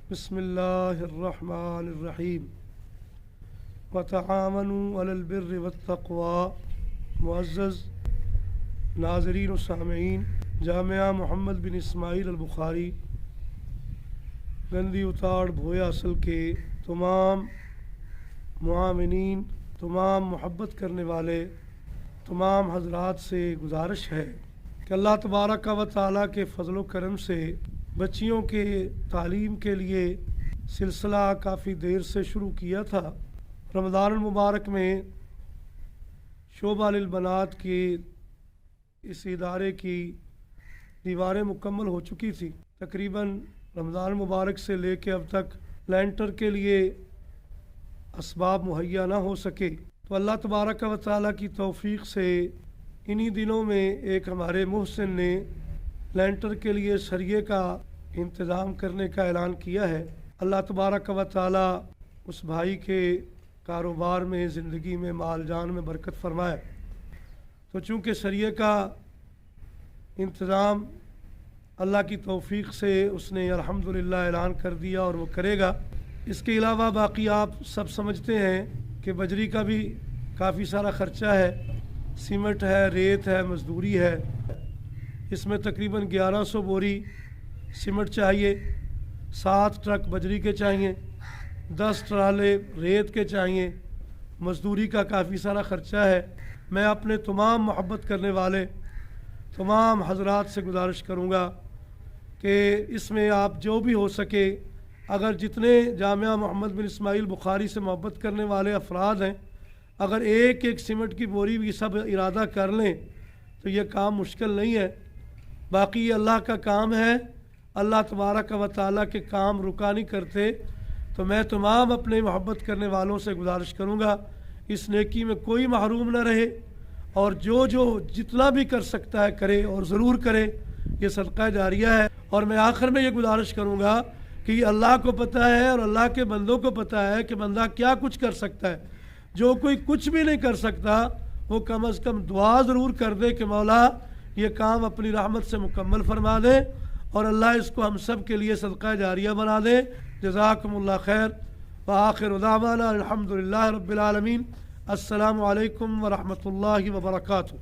بسم اللہ الرحمن الرحیم وتعاونوا علی البر والتقوی۔ معزز ناظرین و سامعین، جامعہ محمد بن اسماعیل البخاری گندی اتاڑ بھویا اصل کے تمام معاونین، تمام محبت کرنے والے تمام حضرات سے گزارش ہے کہ اللہ تبارک و تعالیٰ کے فضل و کرم سے بچیوں کے تعلیم کے لیے سلسلہ کافی دیر سے شروع کیا تھا۔ رمضان المبارک میں شعبہ للبنات کی اس ادارے کی دیواریں مکمل ہو چکی تھی۔ تقریباً رمضان المبارک سے لے کے اب تک لینٹر کے لیے اسباب مہیا نہ ہو سکے، تو اللہ تبارک و تعالیٰ کی توفیق سے انہی دنوں میں ایک ہمارے محسن نے لینٹر کے لیے سریے کا انتظام کرنے کا اعلان کیا ہے۔ اللہ تبارک و تعالیٰ اس بھائی کے کاروبار میں، زندگی میں، مال جان میں برکت فرمائے۔ تو چونکہ سریے کا انتظام اللہ کی توفیق سے اس نے الحمدللہ اعلان کر دیا اور وہ کرے گا۔ اس کے علاوہ باقی آپ سب سمجھتے ہیں کہ بجری کا بھی کافی سارا خرچہ ہے، سیمنٹ ہے، ریت ہے، مزدوری ہے۔ اس میں تقریباً 1100 بوری سیمنٹ چاہیے، 7 ٹرک بجری کے چاہیے، 10 ٹرالے ریت کے چاہیے، مزدوری کا کافی سارا خرچہ ہے۔ میں اپنے تمام محبت کرنے والے تمام حضرات سے گزارش کروں گا کہ اس میں آپ جو بھی ہو سکے، اگر جتنے جامعہ محمد بن اسماعیل بخاری سے محبت کرنے والے افراد ہیں، اگر ایک ایک سیمنٹ کی بوری بھی سب ارادہ کر لیں تو یہ کام مشکل نہیں ہے۔ باقی یہ اللہ کا کام ہے، اللہ تبارک و تعالیٰ کے کام رکا نہیں کرتے۔ تو میں تمام اپنے محبت کرنے والوں سے گزارش کروں گا اس نیکی میں کوئی محروم نہ رہے، اور جو جتنا بھی کر سکتا ہے کرے، اور ضرور کرے، یہ صدقہ جاریہ ہے۔ اور میں آخر میں یہ گزارش کروں گا کہ یہ اللہ کو پتہ ہے اور اللہ کے بندوں کو پتہ ہے کہ بندہ کیا کچھ کر سکتا ہے۔ جو کوئی کچھ بھی نہیں کر سکتا وہ کم از کم دعا ضرور کر دے کہ مولا یہ کام اپنی رحمت سے مکمل فرما دے، اور اللہ اس کو ہم سب کے لیے صدقہ جاریہ بنا دے۔ جزاکم اللہ خیر، وآخر دعوانا الحمدللہ رب العالمین۔ السلام علیکم ورحمۃ اللہ وبرکاتہ۔